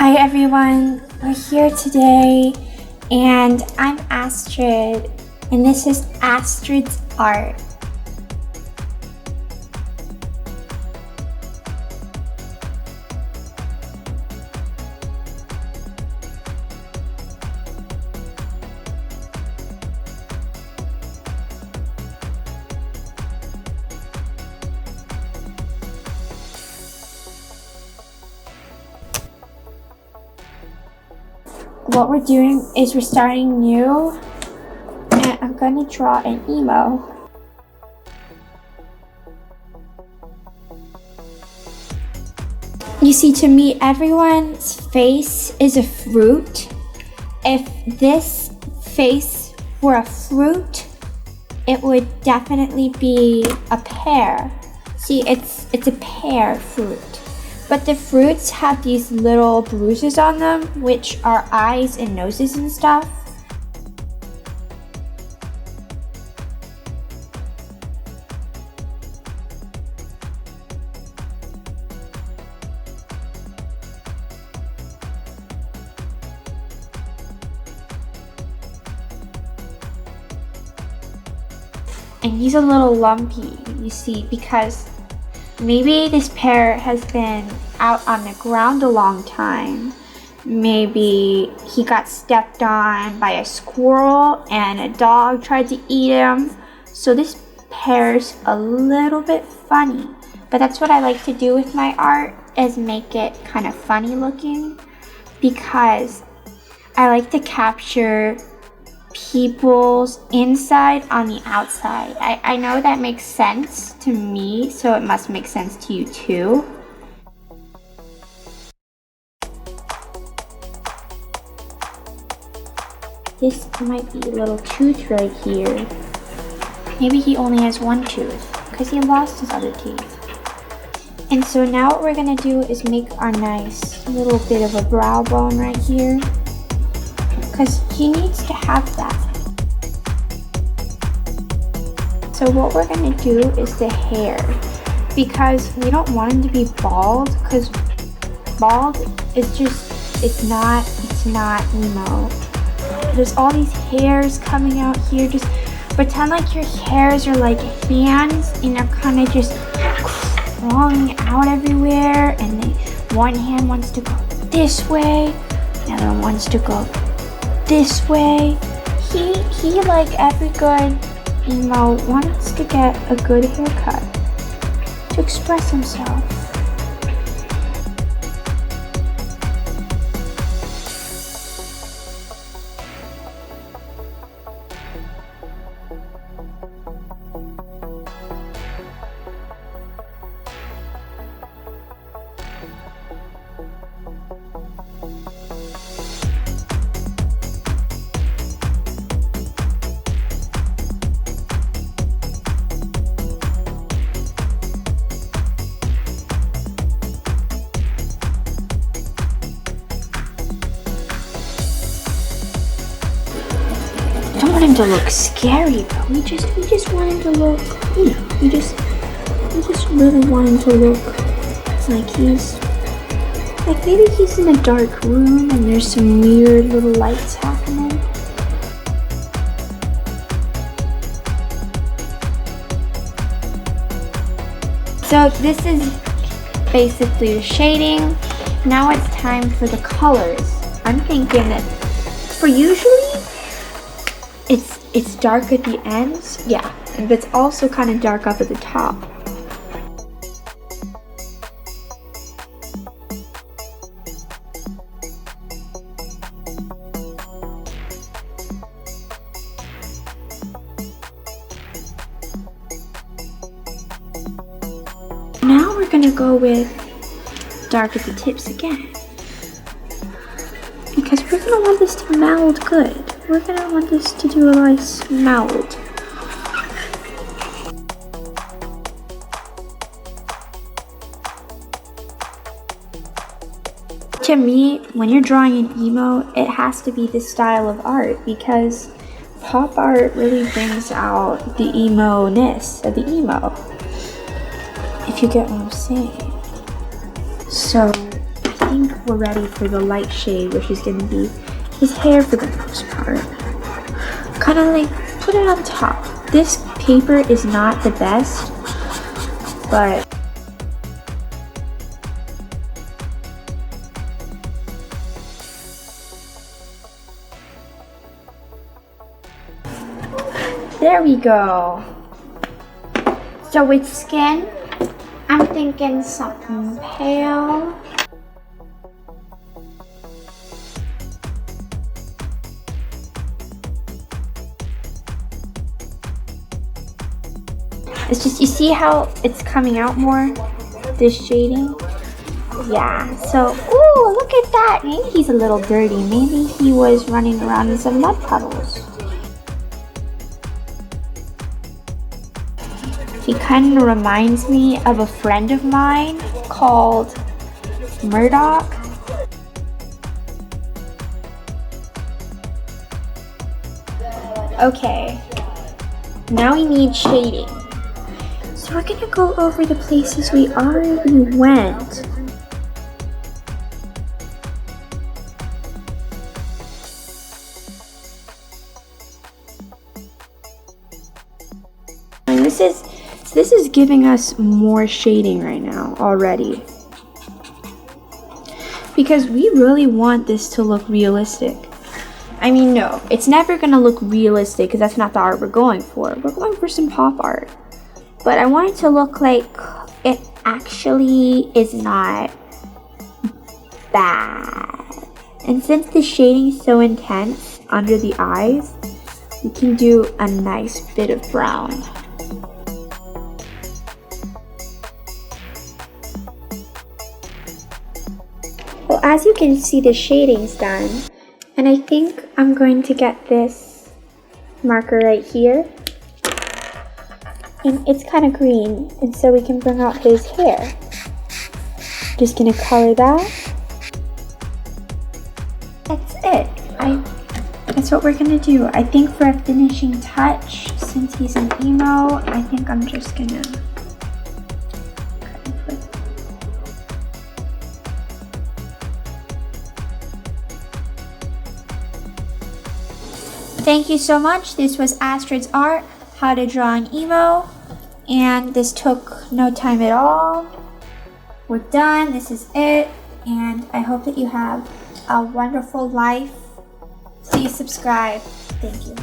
Hi everyone, we're here today and I'm Astrid and this is Astrid's art. What we're doing is we're starting new and I'm gonna draw an emo. You see, to me, everyone's face is a fruit. If this face were a fruit, it would definitely be a pear. See, it's a pear fruit. But the fruits have these little bruises on them, which are eyes and noses and stuff. And he's a little lumpy, you see, because maybe this pear has been out on the ground a long time. Maybe he got stepped on by a squirrel and a dog tried to eat him. So this pear's a little bit funny. But that's what I like to do with my art, is make it kind of funny looking, because I like to capture people's inside on the outside. I know that makes sense to me, so it must make sense to you too. This might be a little tooth right here. Maybe he only has one tooth because he lost his other teeth. And so now what we're gonna do is make our nice little bit of a brow bone right here, because he needs to have that. So what we're gonna do is the hair, because we don't want him to be bald, because bald is just, it's not emo. There's all these hairs coming out here. Just pretend like your hairs are like hands and they're kind of just crawling out everywhere, and one hand wants to go this way, the other one wants to go this way. He like every good emo wants to get a good haircut to express himself. I don't want him to look scary, but we just want him to look, you know, we just really want him to look like maybe he's in a dark room and there's some weird little lights happening. So this is basically the shading. Now it's time for the colors. I'm thinking that for usually it's dark at the ends, yeah, but it's also kind of dark up at the top. Now we're gonna go with dark at the tips again, because we're gonna want this to meld good. We're gonna want this to do a nice meld. To me, when you're drawing an emo, it has to be this style of art, because pop art really brings out the emo-ness of the emo, if you get what I'm saying. So I think think we're ready for the light shade, which is gonna be his hair for the most part. Kind of like put it on top. This paper is not the best, but there we go. So with skin, I'm thinking something pale. It's just, you see how it's coming out more? This shading? Yeah, so, ooh, look at that. Maybe he's a little dirty. Maybe he was running around in some mud puddles. He kind of reminds me of a friend of mine called Murdoch. Okay, now we need shading. So we're gonna go over the places we already went. And this is giving us more shading right now already. Because we really want this to look realistic. I mean, no, it's never gonna look realistic because that's not the art we're going for. We're going for some pop art. But I want it to look like it actually is not bad. And since the shading is so intense under the eyes, we can do a nice bit of brown. Well, as you can see, the shading's done. And I think I'm going to get this marker right here. And it's kind of green, and so we can bring out his hair. Just gonna color that. That's it. That's what we're gonna do. I think for a finishing touch, since he's an emo, I think I'm just gonna Thank you so much. This was Astrid's art, how to draw an emo, and this took no time at all. We're done. This is it, and I hope that you have a wonderful life. Please subscribe. Thank you.